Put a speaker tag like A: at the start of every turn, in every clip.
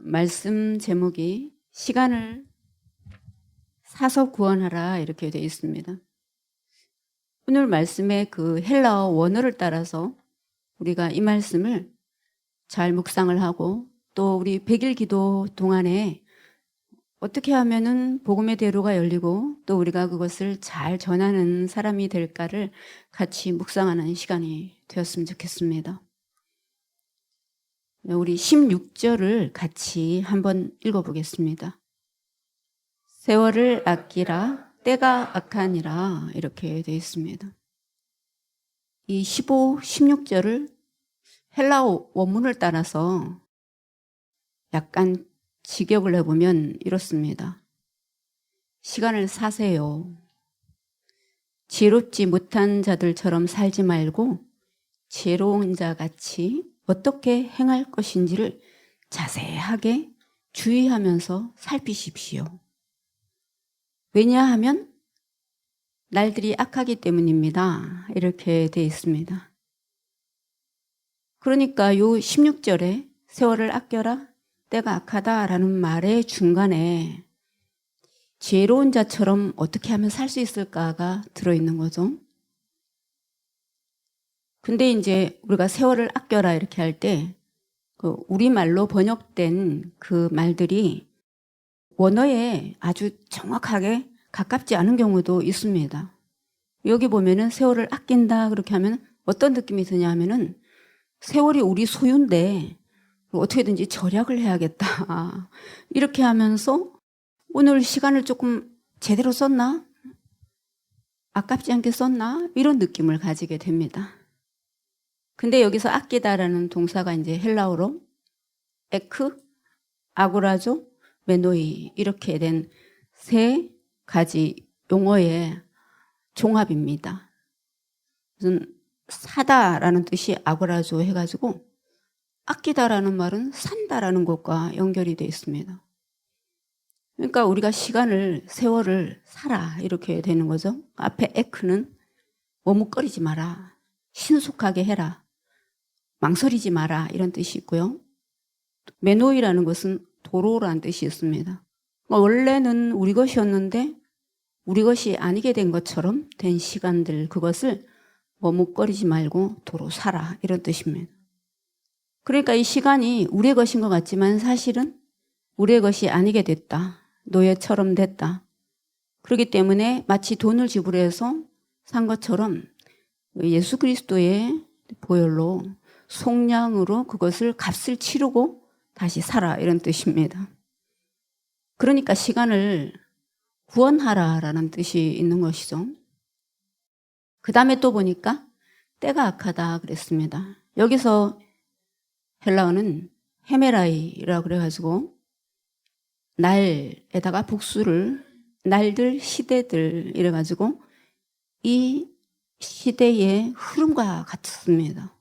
A: 말씀 제목이 시간을 사서 구원하라 이렇게 되어 있습니다. 오늘 말씀의 그 헬라어 원어를 따라서 우리가 이 말씀을 잘 묵상을 하고 또 우리 100일 기도 동안에 어떻게 하면은 복음의 대로가 열리고 또 우리가 그것을 잘 전하는 사람이 될까를 같이 묵상하는 시간이 되었으면 좋겠습니다. 우리 16절을 같이 한번 읽어보겠습니다. 세월을 아끼라 때가 악하니라 이렇게 되어 있습니다. 이 15, 16절을 헬라어 원문을 따라서 약간 직역을 해보면 이렇습니다. 시간을 사세요. 지혜롭지 못한 자들처럼 살지 말고 지혜로운 자같이 어떻게 행할 것인지를 자세하게 주의하면서 살피십시오. 왜냐하면 날들이 악하기 때문입니다. 이렇게 되어 있습니다. 그러니까 요 16절에 세월을 아껴라 때가 악하다라는 말의 중간에 지혜로운 자처럼 어떻게 하면 살 수 있을까가 들어있는 거죠. 근데 이제 우리가 세월을 아껴라 이렇게 할 때 그 우리말로 번역된 그 말들이 원어에 아주 정확하게 가깝지 않은 경우도 있습니다. 여기 보면은 세월을 아낀다 그렇게 하면 어떤 느낌이 드냐 하면은 세월이 우리 소유인데 어떻게든지 절약을 해야겠다. 이렇게 하면서 오늘 시간을 조금 제대로 썼나? 아깝지 않게 썼나? 이런 느낌을 가지게 됩니다. 근데 여기서 아끼다라는 동사가 이제 헬라어로 에크, 아고라조, 메노이 이렇게 된 세 가지 용어의 종합입니다. 무슨 사다라는 뜻이 아고라조 해가지고 아끼다라는 말은 산다라는 것과 연결이 되어 있습니다. 그러니까 우리가 시간을, 세월을 살아 이렇게 되는 거죠. 앞에 에크는 머뭇거리지 마라, 신속하게 해라, 망설이지 마라 이런 뜻이 있고요. 메노이라는 것은 도로라는 뜻이 있습니다. 원래는 우리 것이었는데 우리 것이 아니게 된 것처럼 된 시간들, 그것을 머뭇거리지 말고 도로 살아 이런 뜻입니다. 그러니까 이 시간이 우리의 것인 것 같지만 사실은 우리의 것이 아니게 됐다. 노예처럼 됐다. 그렇기 때문에 마치 돈을 지불해서 산 것처럼 예수 그리스도의 보혈로 속량으로 그것을 값을 치르고 다시 살아 이런 뜻입니다. 그러니까 시간을 구원하라라는 뜻이 있는 것이죠. 그 다음에 또 보니까 때가 악하다 그랬습니다. 여기서 헬라어는 헤메라이라고 그래가지고 날에다가 복수를 날들, 시대들 이래가지고 이 시대의 흐름과 같습니다.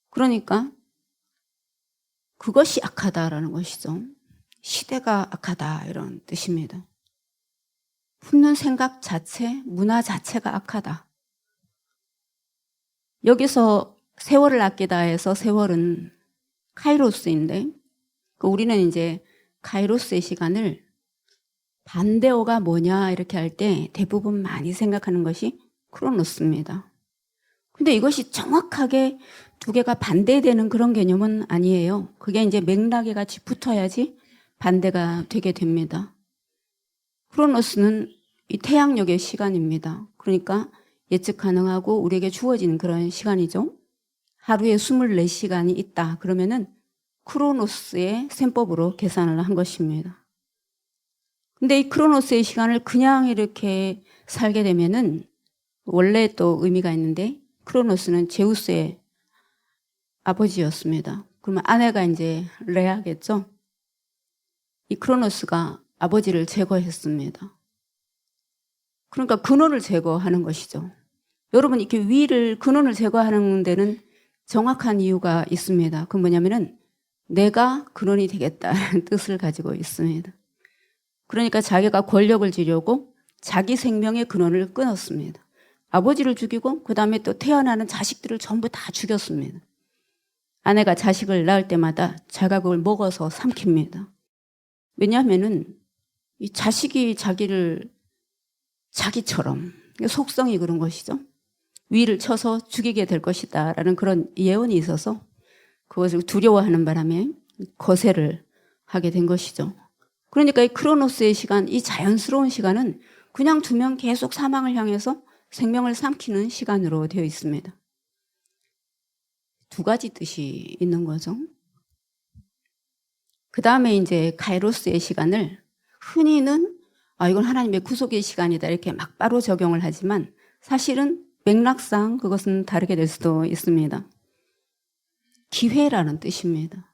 A: 그러니까 그것이 악하다라는 것이죠. 시대가 악하다 이런 뜻입니다. 품는 생각 자체, 문화 자체가 악하다. 여기서 세월을 아끼다 해서 세월은 카이로스인데 우리는 이제 카이로스의 시간을 반대어가 뭐냐 이렇게 할 때 대부분 많이 생각하는 것이 크로노스입니다. 근데 이것이 정확하게 두 개가 반대되는 그런 개념은 아니에요. 그게 이제 맥락에 같이 붙어야지 반대가 되게 됩니다. 크로노스는 이 태양력의 시간입니다. 그러니까 예측 가능하고 우리에게 주어진 그런 시간이죠. 하루에 24시간이 있다. 그러면은 크로노스의 셈법으로 계산을 한 것입니다. 근데 이 크로노스의 시간을 그냥 이렇게 살게 되면은 원래 또 의미가 있는데 크로노스는 제우스의 아버지였습니다. 그러면 아내가 이제 레아겠죠. 이 크로노스가 아버지를 제거했습니다. 그러니까 근원을 제거하는 것이죠. 여러분 이렇게 근원을 제거하는 데는 정확한 이유가 있습니다. 그건 뭐냐면은 내가 근원이 되겠다는 뜻을 가지고 있습니다. 그러니까 자기가 권력을 지려고 자기 생명의 근원을 끊었습니다. 아버지를 죽이고 그 다음에 또 태어나는 자식들을 전부 다 죽였습니다. 아내가 자식을 낳을 때마다 제가 그걸 먹어서 삼킵니다. 왜냐하면은 이 자식이 자기를 자기처럼, 속성이 그런 것이죠. 위를 쳐서 죽이게 될 것이다 라는 그런 예언이 있어서 그것을 두려워하는 바람에 거세를 하게 된 것이죠. 그러니까 이 크로노스의 시간, 이 자연스러운 시간은 그냥 두면 계속 사망을 향해서 생명을 삼키는 시간으로 되어 있습니다. 두 가지 뜻이 있는 거죠. 그 다음에 이제 카이로스의 시간을 흔히는 이건 하나님의 구속의 시간이다 이렇게 막바로 적용을 하지만 사실은 맥락상 그것은 다르게 될 수도 있습니다. 기회라는 뜻입니다.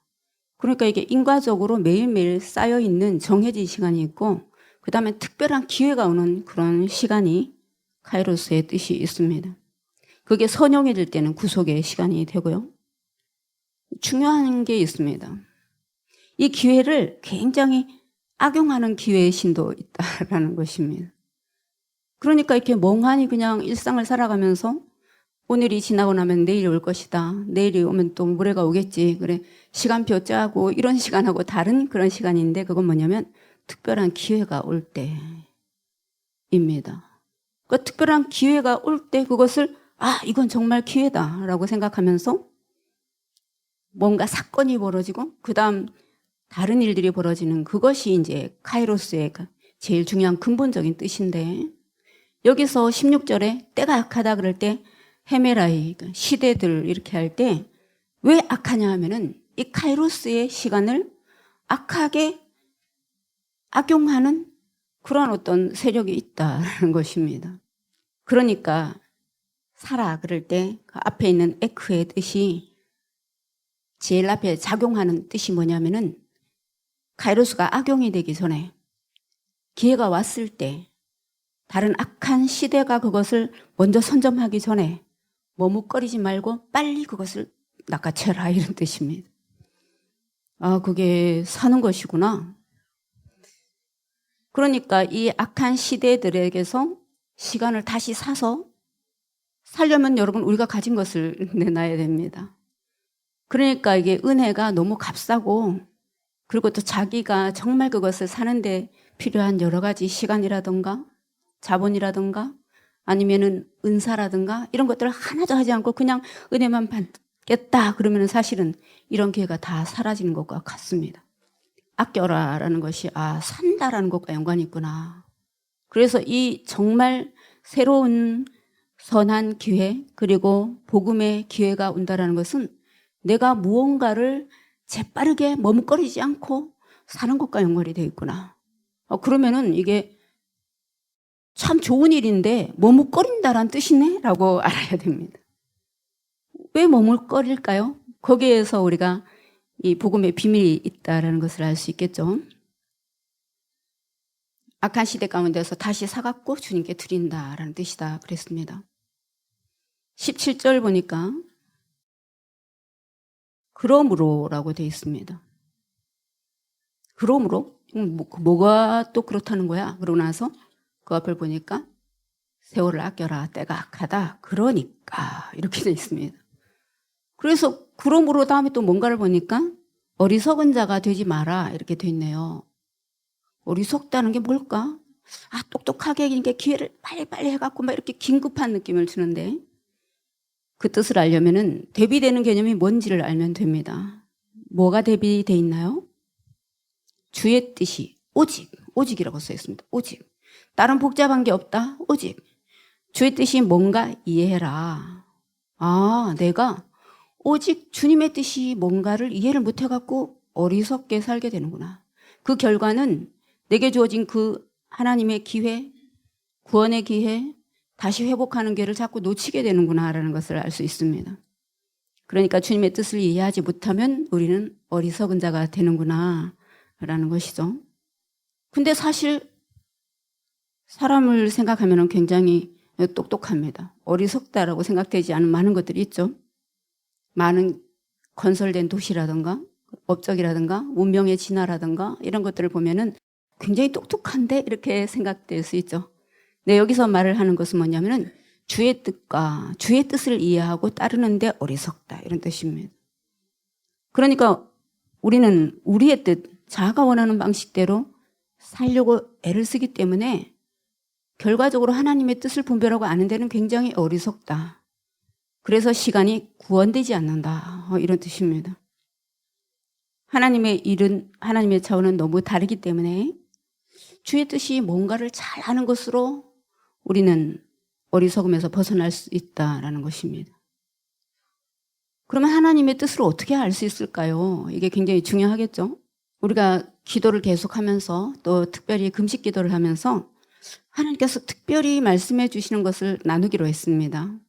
A: 그러니까 이게 인과적으로 매일매일 쌓여있는 정해진 시간이 있고 그 다음에 특별한 기회가 오는 그런 시간이 카이로스의 뜻이 있습니다. 그게 선용이 될 때는 구속의 시간이 되고요. 중요한 게 있습니다. 이 기회를 굉장히 악용하는 기회의 신도 있다라는 것입니다. 그러니까 이렇게 멍하니 그냥 일상을 살아가면서 오늘이 지나고 나면 내일이 올 것이다. 내일이 오면 또 모레가 오겠지. 그래 시간표 짜고 이런 시간하고 다른 그런 시간인데 그건 뭐냐면 특별한 기회가 올 때입니다. 그 특별한 기회가 올 때 그것을 이건 정말 기회다라고 생각하면서 뭔가 사건이 벌어지고 그다음 다른 일들이 벌어지는 그것이 이제 카이로스의 제일 중요한 근본적인 뜻인데 여기서 16절에 때가 악하다 그럴 때 헤메라이 시대들 이렇게 할 때 왜 악하냐 하면은 이 카이로스의 시간을 악하게 악용하는 그런 어떤 세력이 있다는 것입니다. 그러니까 사라 그럴 때 그 앞에 있는 에크의 뜻이 제일 앞에 작용하는 뜻이 뭐냐면은 카이로스가 악용이 되기 전에 기회가 왔을 때 다른 악한 시대가 그것을 먼저 선점하기 전에 머뭇거리지 말고 빨리 그것을 낚아채라 이런 뜻입니다. 그게 사는 것이구나. 그러니까 이 악한 시대들에게서 시간을 다시 사서 살려면 여러분 우리가 가진 것을 내놔야 됩니다. 그러니까 이게 은혜가 너무 값싸고 그리고 또 자기가 정말 그것을 사는데 필요한 여러 가지 시간이라든가 자본이라든가 아니면은 은사라든가 이런 것들을 하나도 하지 않고 그냥 은혜만 받겠다 그러면 사실은 이런 기회가 다 사라지는 것과 같습니다. 아껴라라는 것이 산다라는 것과 연관이 있구나. 그래서 이 정말 새로운 선한 기회 그리고 복음의 기회가 온다라는 것은 내가 무언가를 재빠르게 머뭇거리지 않고 사는 것과 연관이 되어 있구나. 그러면은 이게 참 좋은 일인데 머뭇거린다라는 뜻이네? 라고 알아야 됩니다. 왜 머뭇거릴까요? 거기에서 우리가 이 복음의 비밀이 있다는 것을 알 수 있겠죠. 악한 시대 가운데서 다시 사갖고 주님께 드린다라는 뜻이다 그랬습니다. 17절 보니까 그러므로라고 되어 있습니다. 그러므로? 뭐가 또 그렇다는 거야? 그러고 나서 그 앞을 보니까 세월을 아껴라 때가 악하다 그러니까 이렇게 되어 있습니다. 그래서 그러므로 다음에 또 뭔가를 보니까 어리석은 자가 되지 마라 이렇게 되어 있네요. 어리석다는 게 뭘까? 똑똑하게 이렇게 기회를 빨리빨리 해갖고 막 이렇게 긴급한 느낌을 주는데 그 뜻을 알려면은 대비되는 개념이 뭔지를 알면 됩니다. 뭐가 대비돼 있나요? 주의 뜻이 오직이라고 써 있습니다. 오직. 다른 복잡한 게 없다. 오직. 주의 뜻이 뭔가 이해해라. 내가 오직 주님의 뜻이 뭔가를 이해를 못해갖고 어리석게 살게 되는구나. 그 결과는 내게 주어진 그 하나님의 기회, 구원의 기회, 다시 회복하는 기회를 자꾸 놓치게 되는구나라는 것을 알 수 있습니다. 그러니까 주님의 뜻을 이해하지 못하면 우리는 어리석은 자가 되는구나라는 것이죠. 근데 사실 사람을 생각하면 굉장히 똑똑합니다. 어리석다라고 생각되지 않은 많은 것들이 있죠. 많은 건설된 도시라든가 업적이라든가 문명의 진화라든가 이런 것들을 보면은 굉장히 똑똑한데 이렇게 생각될 수 있죠. 네, 여기서 말을 하는 것은 뭐냐면은 주의 뜻과 주의 뜻을 이해하고 따르는데 어리석다 이런 뜻입니다. 그러니까 우리는 우리의 뜻, 자아가 원하는 방식대로 살려고 애를 쓰기 때문에 결과적으로 하나님의 뜻을 분별하고 아는 데는 굉장히 어리석다. 그래서 시간이 구원되지 않는다. 이런 뜻입니다. 하나님의 일은, 하나님의 차원은 너무 다르기 때문에 주의 뜻이 뭔가를 잘 아는 것으로 우리는 어리석음에서 벗어날 수 있다라는 것입니다. 그러면 하나님의 뜻을 어떻게 알 수 있을까요? 이게 굉장히 중요하겠죠. 우리가 기도를 계속하면서 또 특별히 금식 기도를 하면서 하나님께서 특별히 말씀해 주시는 것을 나누기로 했습니다.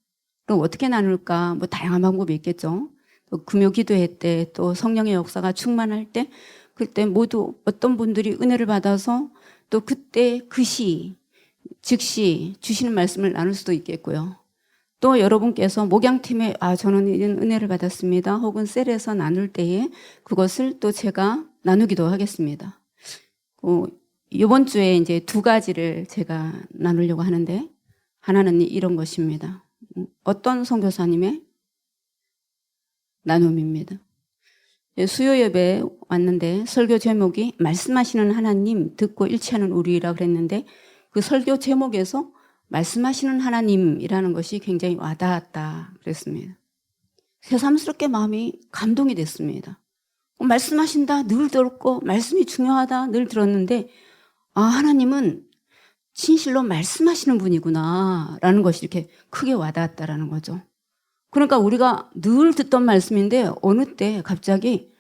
A: 그럼 어떻게 나눌까? 뭐 다양한 방법이 있겠죠. 또 금요 기도회 때, 또 성령의 역사가 충만할 때, 그때 모두 어떤 분들이 은혜를 받아서 또 그때 그 시, 즉시 주시는 말씀을 나눌 수도 있겠고요. 또 여러분께서 목양팀에 저는 이런 은혜를 받았습니다. 혹은 셀에서 나눌 때에 그것을 또 제가 나누기도 하겠습니다. 이번 주에 이제 두 가지를 제가 나누려고 하는데, 하나는 이런 것입니다. 어떤 선교사님의 나눔입니다. 수요 예배에 왔는데 설교 제목이 말씀하시는 하나님 듣고 일치하는 우리라 그랬는데, 그 설교 제목에서 말씀하시는 하나님이라는 것이 굉장히 와닿았다 그랬습니다. 새삼스럽게 마음이 감동이 됐습니다. 말씀하신다 늘 들었고 말씀이 중요하다 늘 들었는데, 하나님은 진실로 말씀하시는 분이구나 라는 것이 이렇게 크게 와닿았다라는 거죠. 그러니까 우리가 늘 듣던 말씀인데 어느 때 갑자기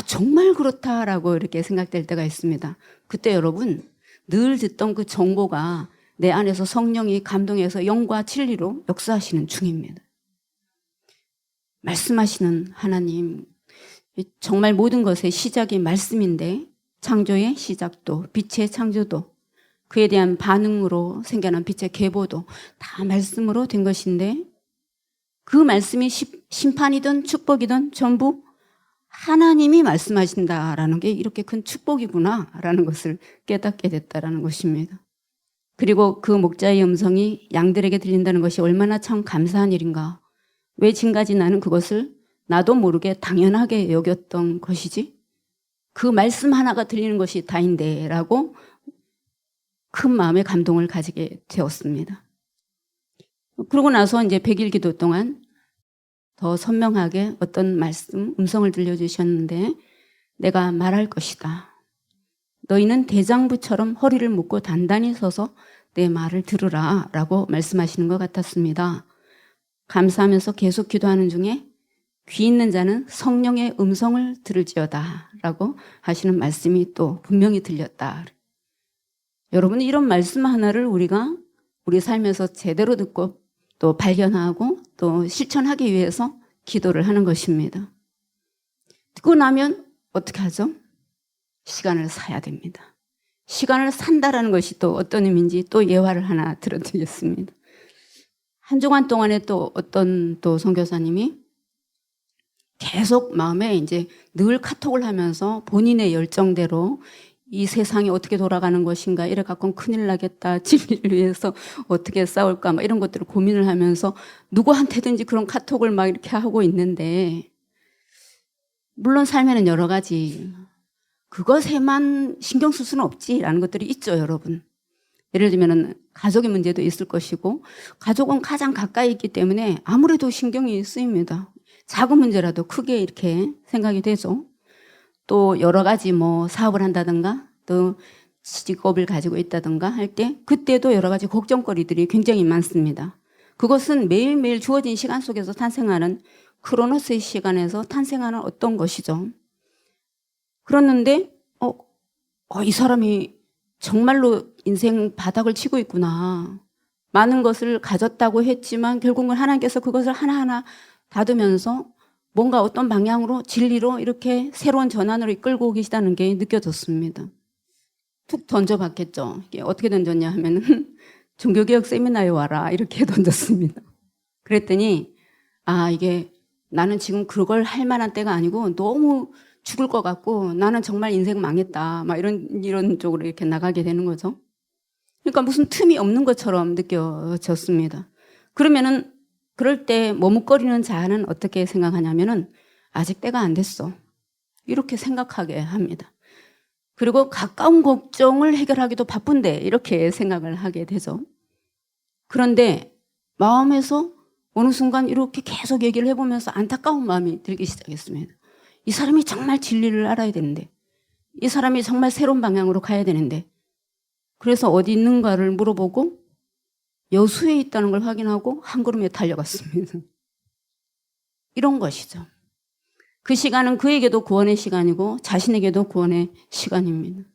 A: 정말 그렇다라고 이렇게 생각될 때가 있습니다. 그때 여러분 늘 듣던 그 정보가 내 안에서 성령이 감동해서 영과 진리로 역사하시는 중입니다. 말씀하시는 하나님, 정말 모든 것의 시작이 말씀인데 창조의 시작도, 빛의 창조도, 그에 대한 반응으로 생겨난 빛의 계보도 다 말씀으로 된 것인데, 그 말씀이 심판이든 축복이든 전부 하나님이 말씀하신다라는 게 이렇게 큰 축복이구나라는 것을 깨닫게 됐다라는 것입니다. 그리고 그 목자의 음성이 양들에게 들린다는 것이 얼마나 참 감사한 일인가. 왜 지금까지 나는 그것을 나도 모르게 당연하게 여겼던 것이지? 그 말씀 하나가 들리는 것이 다인데 라고 큰 마음의 감동을 가지게 되었습니다. 그러고 나서 이제 100일 기도 동안 더 선명하게 어떤 말씀, 음성을 들려주셨는데, 내가 말할 것이다. 너희는 대장부처럼 허리를 묶고 단단히 서서 내 말을 들으라 라고 말씀하시는 것 같았습니다. 감사하면서 계속 기도하는 중에 귀 있는 자는 성령의 음성을 들을지어다 라고 하시는 말씀이 또 분명히 들렸다. 여러분, 이런 말씀 하나를 우리가 우리 삶에서 제대로 듣고 또 발견하고 또 실천하기 위해서 기도를 하는 것입니다. 듣고 나면 어떻게 하죠? 시간을 사야 됩니다. 시간을 산다라는 것이 또 어떤 의미인지 또 예화를 하나 들어드리겠습니다. 한 주간 동안에 또 어떤 또 선교사님이 계속 마음에 이제 늘 카톡을 하면서 본인의 열정대로 이 세상이 어떻게 돌아가는 것인가, 이래 갖고는 큰일 나겠다, 진리를 위해서 어떻게 싸울까, 막 이런 것들을 고민을 하면서 누구한테든지 그런 카톡을 막 이렇게 하고 있는데, 물론 삶에는 여러 가지 그것에만 신경 쓸 수는 없지라는 것들이 있죠, 여러분. 예를 들면 가족의 문제도 있을 것이고, 가족은 가장 가까이 있기 때문에 아무래도 신경이 쓰입니다. 작은 문제라도 크게 이렇게 생각이 되죠. 또 여러 가지 뭐 사업을 한다든가 또 직업을 가지고 있다든가 할 때 그때도 여러 가지 걱정거리들이 굉장히 많습니다. 그것은 매일매일 주어진 시간 속에서 탄생하는 크로노스의 시간에서 탄생하는 어떤 것이죠. 그렇는데 이 사람이 정말로 인생 바닥을 치고 있구나. 많은 것을 가졌다고 했지만 결국은 하나님께서 그것을 하나하나 닫으면서 뭔가 어떤 방향으로 진리로 이렇게 새로운 전환으로 이끌고 계시다는 게 느껴졌습니다. 툭 던져봤겠죠. 이게 어떻게 던졌냐 하면은 종교개혁 세미나에 와라 이렇게 던졌습니다. 그랬더니 이게 나는 지금 그걸 할 만한 때가 아니고 너무 죽을 것 같고 나는 정말 인생 망했다 막 이런 쪽으로 이렇게 나가게 되는 거죠. 그러니까 무슨 틈이 없는 것처럼 느껴졌습니다. 그러면은 그럴 때 머뭇거리는 자는 어떻게 생각하냐면은 아직 때가 안 됐어. 이렇게 생각하게 합니다. 그리고 가까운 걱정을 해결하기도 바쁜데 이렇게 생각을 하게 되죠. 그런데 마음에서 어느 순간 이렇게 계속 얘기를 해보면서 안타까운 마음이 들기 시작했습니다. 이 사람이 정말 진리를 알아야 되는데, 이 사람이 정말 새로운 방향으로 가야 되는데, 그래서 어디 있는가를 물어보고 여수에 있다는 걸 확인하고 한 걸음에 달려갔습니다. 이런 것이죠. 그 시간은 그에게도 구원의 시간이고 자신에게도 구원의 시간입니다.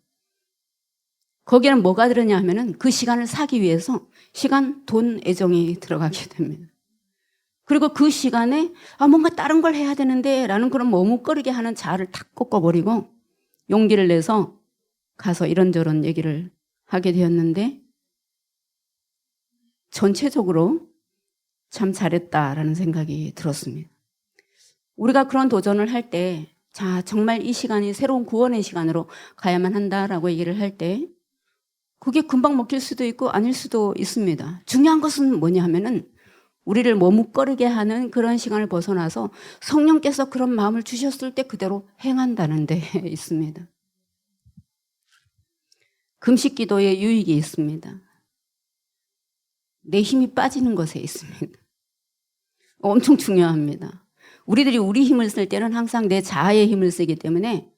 A: 거기에는 뭐가 들었냐 하면은 그 시간을 사기 위해서 시간, 돈, 애정이 들어가게 됩니다. 그리고 그 시간에 뭔가 다른 걸 해야 되는데 라는 그런 머뭇거리게 하는 자아를 탁 꺾어버리고 용기를 내서 가서 이런저런 얘기를 하게 되었는데 전체적으로 참 잘했다라는 생각이 들었습니다. 우리가 그런 도전을 할 때, 자, 정말 이 시간이 새로운 구원의 시간으로 가야만 한다라고 얘기를 할 때, 그게 금방 먹힐 수도 있고 아닐 수도 있습니다. 중요한 것은 뭐냐 하면은, 우리를 머뭇거리게 하는 그런 시간을 벗어나서 성령께서 그런 마음을 주셨을 때 그대로 행한다는 데 있습니다. 금식 기도에 유익이 있습니다. 내 힘이 빠지는 것에 있습니다. 엄청 중요합니다. 우리들이 우리 힘을 쓸 때는 항상 내 자아의 힘을 쓰기 때문에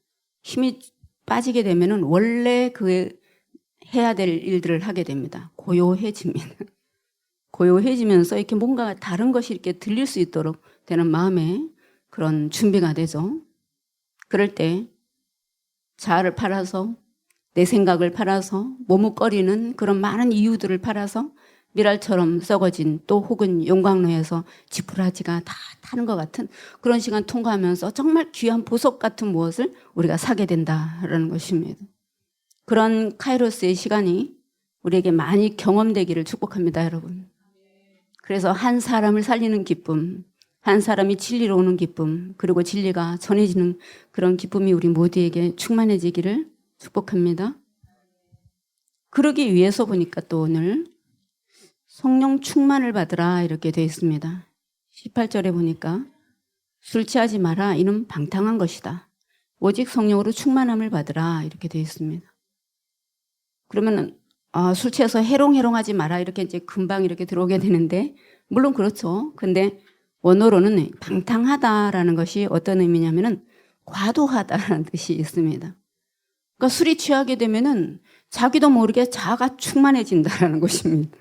A: 힘이 빠지게 되면은 원래 그 해야 될 일들을 하게 됩니다. 고요해집니다. 고요해지면서 이렇게 뭔가 다른 것이 이렇게 들릴 수 있도록 되는 마음의 그런 준비가 되죠. 그럴 때 자아를 팔아서 내 생각을 팔아서 머뭇거리는 그런 많은 이유들을 팔아서 미랄처럼 썩어진 또 혹은 용광로에서 지푸라지가 다 타는 것 같은 그런 시간 통과하면서 정말 귀한 보석 같은 무엇을 우리가 사게 된다라는 것입니다. 그런 카이로스의 시간이 우리에게 많이 경험되기를 축복합니다, 여러분. 그래서 한 사람을 살리는 기쁨, 한 사람이 진리로 오는 기쁨, 그리고 진리가 전해지는 그런 기쁨이 우리 모두에게 충만해지기를 축복합니다. 그러기 위해서 보니까 또 오늘 성령 충만을 받으라 이렇게 되어 있습니다. 18절에 보니까 술 취하지 마라 이는 방탕한 것이다. 오직 성령으로 충만함을 받으라 이렇게 되어 있습니다. 그러면 술 취해서 해롱해롱하지 마라 이렇게 이제 금방 이렇게 들어오게 되는데 물론 그렇죠. 근데 원어로는 방탕하다라는 것이 어떤 의미냐면은 과도하다라는 뜻이 있습니다. 그러니까 술이 취하게 되면은 자기도 모르게 자아가 충만해진다라는 것입니다.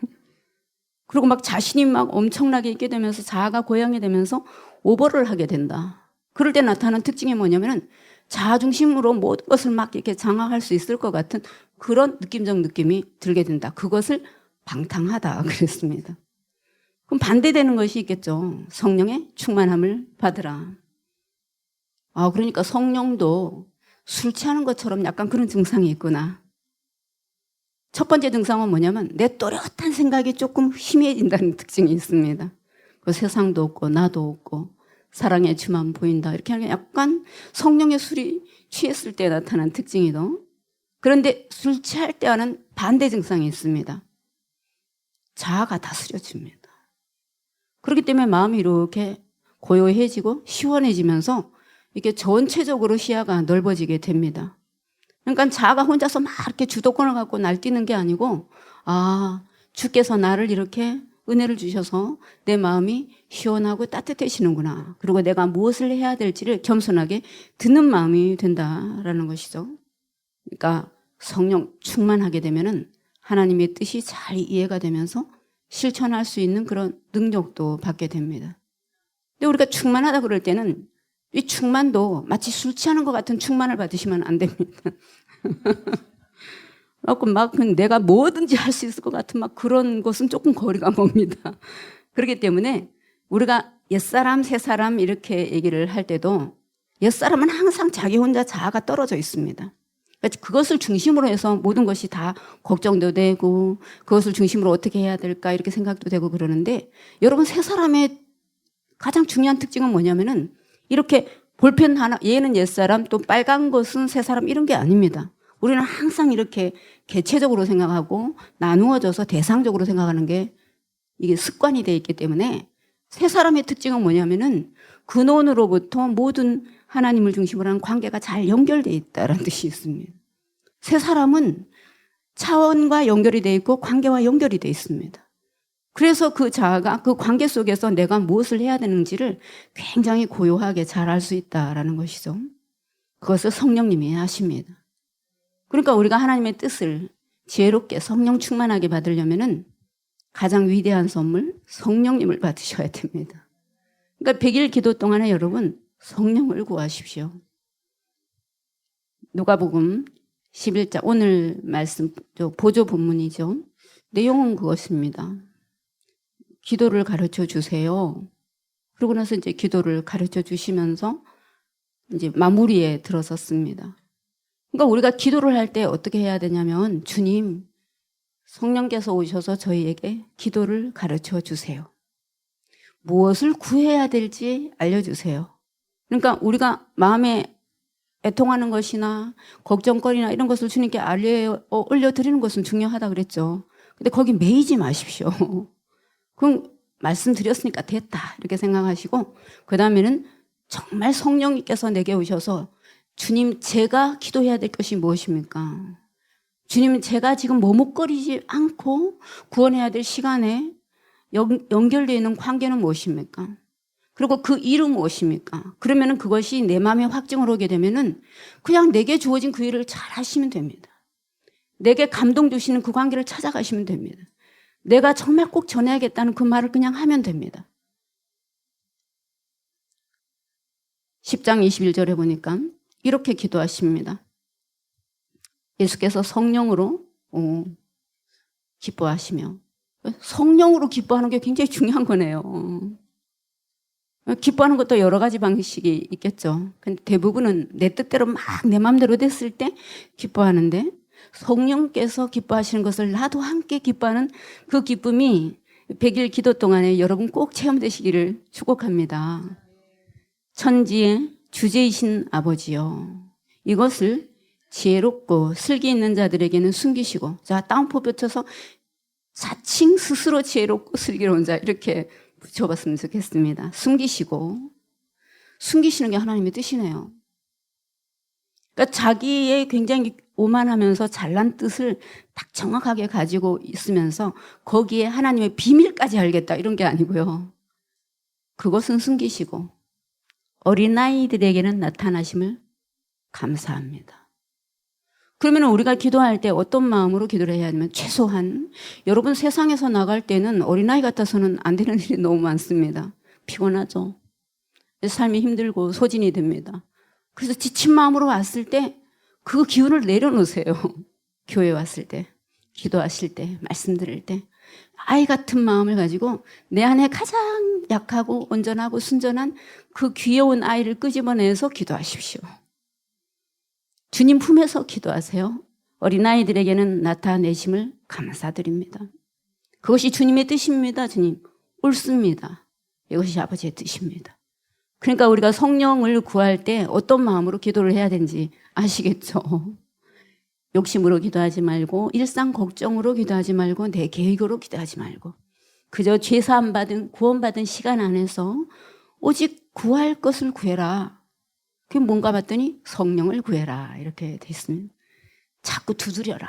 A: 그리고 막 자신이 막 엄청나게 있게 되면서 자아가 고양이 되면서 오버를 하게 된다. 그럴 때 나타나는 특징이 뭐냐면은 자아 중심으로 모든 것을 막 이렇게 장악할 수 있을 것 같은 그런 느낌적 느낌이 들게 된다. 그것을 방탕하다 그랬습니다. 그럼 반대되는 것이 있겠죠. 성령의 충만함을 받으라. 그러니까 성령도 술 취하는 것처럼 약간 그런 증상이 있구나. 첫 번째 증상은 뭐냐면 내 또렷한 생각이 조금 희미해진다는 특징이 있습니다. 그 세상도 없고 나도 없고 사랑의 주만 보인다. 이렇게 하는 게 약간 성령의 술이 취했을 때 나타난 특징이죠. 그런데 술 취할 때와는 반대 증상이 있습니다. 자아가 다스려집니다. 그렇기 때문에 마음이 이렇게 고요해지고 시원해지면서 이게 전체적으로 시야가 넓어지게 됩니다. 그러니까 자아가 혼자서 막 이렇게 주도권을 갖고 날뛰는 게 아니고 주께서 나를 이렇게 은혜를 주셔서 내 마음이 시원하고 따뜻해지는구나. 그리고 내가 무엇을 해야 될지를 겸손하게 듣는 마음이 된다라는 것이죠. 그러니까 성령 충만하게 되면은 하나님의 뜻이 잘 이해가 되면서 실천할 수 있는 그런 능력도 받게 됩니다. 근데 우리가 충만하다 그럴 때는 이 충만도 마치 술 취하는 것 같은 충만을 받으시면 안 됩니다. 막 내가 뭐든지 할 수 있을 것 같은 막 그런 것은 조금 거리가 멉니다. 그렇기 때문에 우리가 옛사람, 새사람 이렇게 얘기를 할 때도 옛사람은 항상 자기 혼자 자아가 떨어져 있습니다. 그것을 중심으로 해서 모든 것이 다 걱정도 되고 그것을 중심으로 어떻게 해야 될까 이렇게 생각도 되고 그러는데 여러분 새사람의 가장 중요한 특징은 뭐냐면은 이렇게 볼펜 하나, 얘는 옛사람, 또 빨간 것은 새사람 이런 게 아닙니다. 우리는 항상 이렇게 개체적으로 생각하고 나누어져서 대상적으로 생각하는 게 이게 습관이 돼 있기 때문에 새 사람의 특징은 뭐냐면은 근원으로부터 모든 하나님을 중심으로 하는 관계가 잘 연결되어 있다는 뜻이 있습니다. 새 사람은 차원과 연결이 되어 있고 관계와 연결이 되어 있습니다. 그래서 그 자아가 그 관계 속에서 내가 무엇을 해야 되는지를 굉장히 고요하게 잘 알 수 있다라는 것이죠. 그것을 성령님이 하십니다. 그러니까 우리가 하나님의 뜻을 지혜롭게 성령 충만하게 받으려면은 가장 위대한 선물 성령님을 받으셔야 됩니다. 그러니까 100일 기도 동안에 여러분 성령을 구하십시오. 누가복음 11장 오늘 말씀 보조 본문이죠. 내용은 그것입니다. 기도를 가르쳐 주세요. 그러고 나서 이제 기도를 가르쳐 주시면서 이제 마무리에 들어섰습니다. 그러니까 우리가 기도를 할 때 어떻게 해야 되냐면 주님 성령께서 오셔서 저희에게 기도를 가르쳐 주세요. 무엇을 구해야 될지 알려주세요. 그러니까 우리가 마음에 애통하는 것이나 걱정거리나 이런 것을 주님께 올려드리는 것은 중요하다 그랬죠. 근데 거기 매이지 마십시오. 그럼 말씀드렸으니까 됐다 이렇게 생각하시고 그 다음에는 정말 성령님께서 내게 오셔서 주님 제가 기도해야 될 것이 무엇입니까? 주님 제가 지금 머뭇거리지 않고 구원해야 될 시간에 연결되어 있는 관계는 무엇입니까? 그리고 그 일은 무엇입니까? 그러면은 그것이 내 마음에 확증을 오게 되면은 그냥 내게 주어진 그 일을 잘 하시면 됩니다. 내게 감동 주시는 그 관계를 찾아가시면 됩니다. 내가 정말 꼭 전해야겠다는 그 말을 그냥 하면 됩니다. 10장 21절에 보니까 이렇게 기도하십니다. 예수께서 성령으로 기뻐하시며 성령으로 기뻐하는 게 굉장히 중요한 거네요. 기뻐하는 것도 여러 가지 방식이 있겠죠. 근데 대부분은 내 뜻대로 막 내 마음대로 됐을 때 기뻐하는데 성령께서 기뻐하시는 것을 나도 함께 기뻐하는 그 기쁨이 100일 기도 동안에 여러분 꼭 체험되시기를 축복합니다. 천지의 주제이신 아버지요. 이것을 지혜롭고 슬기 있는 자들에게는 숨기시고 자 따옴표 붙여서 사칭 스스로 지혜롭고 슬기로운 자 이렇게 붙여봤으면 좋겠습니다. 숨기시는 게 하나님의 뜻이네요. 그러니까 자기의 굉장히 오만하면서 잘난 뜻을 딱 정확하게 가지고 있으면서 거기에 하나님의 비밀까지 알겠다 이런 게 아니고요. 그것은 숨기시고 어린아이들에게는 나타나심을 감사합니다. 그러면 우리가 기도할 때 어떤 마음으로 기도를 해야 하냐면 최소한 여러분 세상에서 나갈 때는 어린아이 같아서는 안 되는 일이 너무 많습니다. 피곤하죠. 삶이 힘들고 소진이 됩니다. 그래서 지친 마음으로 왔을 때 그 기운을 내려놓으세요. 교회 왔을 때, 기도하실 때, 말씀 들을 때 아이 같은 마음을 가지고 내 안에 가장 약하고 온전하고 순전한 그 귀여운 아이를 끄집어내서 기도하십시오. 주님 품에서 기도하세요. 어린아이들에게는 나타내심을 감사드립니다. 그것이 주님의 뜻입니다. 주님 옳습니다. 이것이 아버지의 뜻입니다. 그러니까 우리가 성령을 구할 때 어떤 마음으로 기도를 해야 되는지 아시겠죠? 욕심으로 기도하지 말고 일상 걱정으로 기도하지 말고 내 계획으로 기도하지 말고 그저 죄사함 받은 구원받은 시간 안에서 오직 구할 것을 구해라. 그게 뭔가 봤더니 성령을 구해라 이렇게 돼 있습니다. 자꾸 두드려라.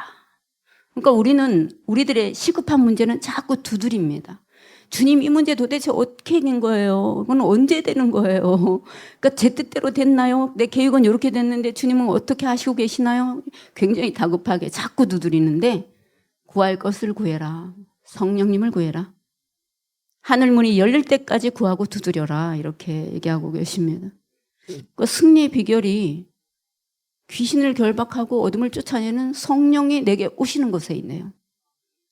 A: 그러니까 우리들의 시급한 문제는 자꾸 두드립니다. 주님 이 문제 도대체 어떻게 된 거예요? 이건 언제 되는 거예요? 그러니까 제 뜻대로 됐나요? 내 계획은 이렇게 됐는데 주님은 어떻게 하시고 계시나요? 굉장히 다급하게 자꾸 두드리는데 구할 것을 구해라. 성령님을 구해라. 하늘문이 열릴 때까지 구하고 두드려라 이렇게 얘기하고 계십니다. 그 승리의 비결이 귀신을 결박하고 어둠을 쫓아내는 성령이 내게 오시는 것에 있네요.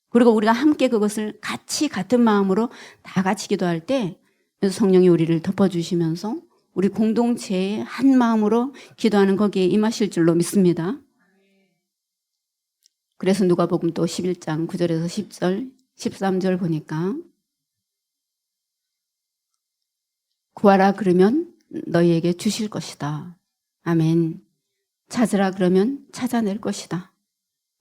A: 그리고 우리가 함께 그것을 같이 같은 마음으로 다 같이 기도할 때 성령이 우리를 덮어주시면서 우리 공동체의 한 마음으로 기도하는 거기에 임하실 줄로 믿습니다. 그래서 누가복음 또 11장 9절에서 10절, 13절 보니까 구하라 그러면 너희에게 주실 것이다. 아멘. 찾으라 그러면 찾아낼 것이다.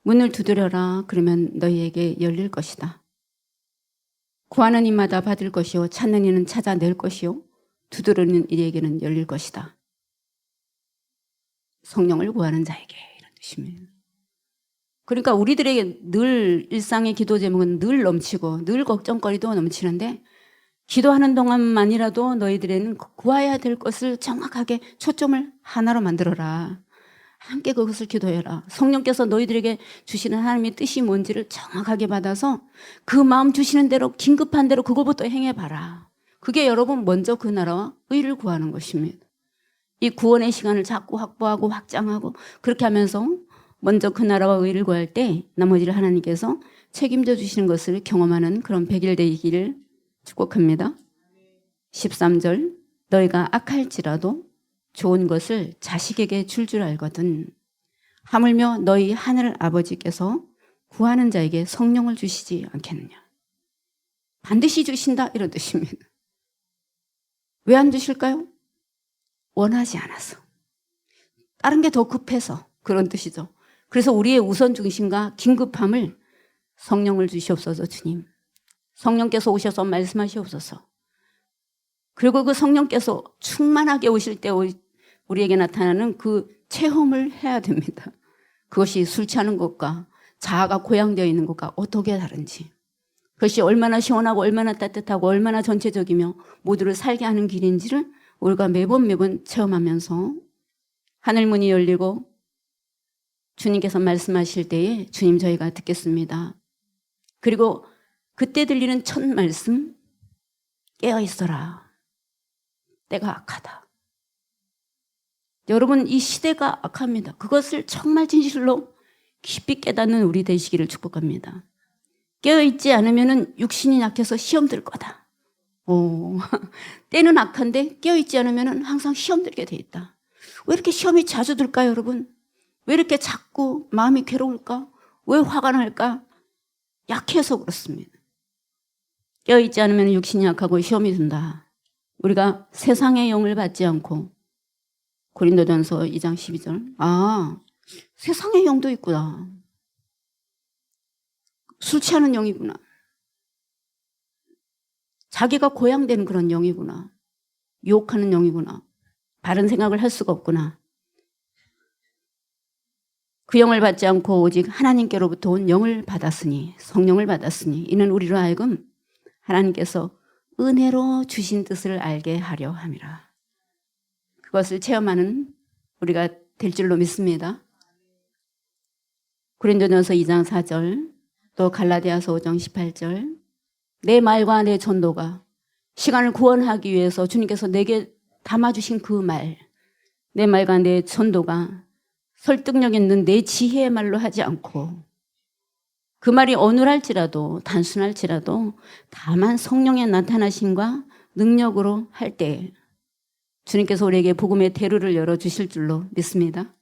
A: 문을 두드려라 그러면 너희에게 열릴 것이다. 구하는 이마다 받을 것이요 찾는 이는 찾아낼 것이요 두드리는 이에게는 열릴 것이다. 성령을 구하는 자에게, 이런 뜻입니다. 그러니까 우리들에게 늘 일상의 기도 제목은 늘 넘치고 늘 걱정거리도 넘치는데, 기도하는 동안만이라도 너희들에는 구해야 될 것을 정확하게 초점을 하나로 만들어라. 함께 그것을 기도해라. 성령께서 너희들에게 주시는 하나님의 뜻이 뭔지를 정확하게 받아서 그 마음 주시는 대로, 긴급한 대로 그것부터 행해봐라. 그게 여러분 먼저 그 나라와 의를 구하는 것입니다. 이 구원의 시간을 자꾸 확보하고 확장하고 그렇게 하면서 먼저 그 나라와 의를 구할 때 나머지를 하나님께서 책임져 주시는 것을 경험하는 그런 100일 되기를 축복합니다. 13절, 너희가 악할지라도 좋은 것을 자식에게 줄 알거든 하물며 너희 하늘 아버지께서 구하는 자에게 성령을 주시지 않겠느냐. 반드시 주신다, 이런 뜻입니다. 왜 안 주실까요? 원하지 않아서, 다른 게 더 급해서, 그런 뜻이죠. 그래서 우리의 우선 중심과 긴급함을 성령을 주시옵소서. 주님, 성령께서 오셔서 말씀하시옵소서. 그리고 그 성령께서 충만하게 오실 때 우리에게 나타나는 그 체험을 해야 됩니다. 그것이 술 취하는 것과 자아가 고양되어 있는 것과 어떻게 다른지, 그것이 얼마나 시원하고 얼마나 따뜻하고 얼마나 전체적이며 모두를 살게 하는 길인지를 우리가 매번 체험하면서 하늘문이 열리고 주님께서 말씀하실 때에 주님 저희가 듣겠습니다. 그리고 그때 들리는 첫 말씀, 깨어있어라. 때가 악하다. 여러분, 이 시대가 악합니다. 그것을 정말 진실로 깊이 깨닫는 우리 되시기를 축복합니다. 깨어있지 않으면 육신이 약해서 시험 들 거다. 때는 악한데 깨어있지 않으면 항상 시험 들게 돼 있다. 왜 이렇게 시험이 자주 들까요, 여러분? 왜 이렇게 자꾸 마음이 괴로울까? 왜 화가 날까? 약해서 그렇습니다. 깨어있지 않으면 육신이 약하고 시험이 든다. 우리가 세상의 영을 받지 않고, 고린도전서 2장 12절, 세상의 영도 있구나. 술 취하는 영이구나. 자기가 고양되는 그런 영이구나. 유혹하는 영이구나. 바른 생각을 할 수가 없구나. 그 영을 받지 않고 오직 하나님께로부터 온 영을 받았으니, 성령을 받았으니, 이는 우리로 하여금 하나님께서 은혜로 주신 뜻을 알게 하려 함이라. 그것을 체험하는 우리가 될 줄로 믿습니다. 고린도전서 2장 4절, 또 갈라디아서 5장 18절, 내 말과 내 전도가 시간을 구원하기 위해서 주님께서 내게 담아주신 그 말, 내 말과 내 전도가 설득력 있는 내 지혜의 말로 하지 않고, 그 말이 어눌할지라도 단순할지라도 다만 성령의 나타나심과 능력으로 할 때 주님께서 우리에게 복음의 대로를 열어주실 줄로 믿습니다.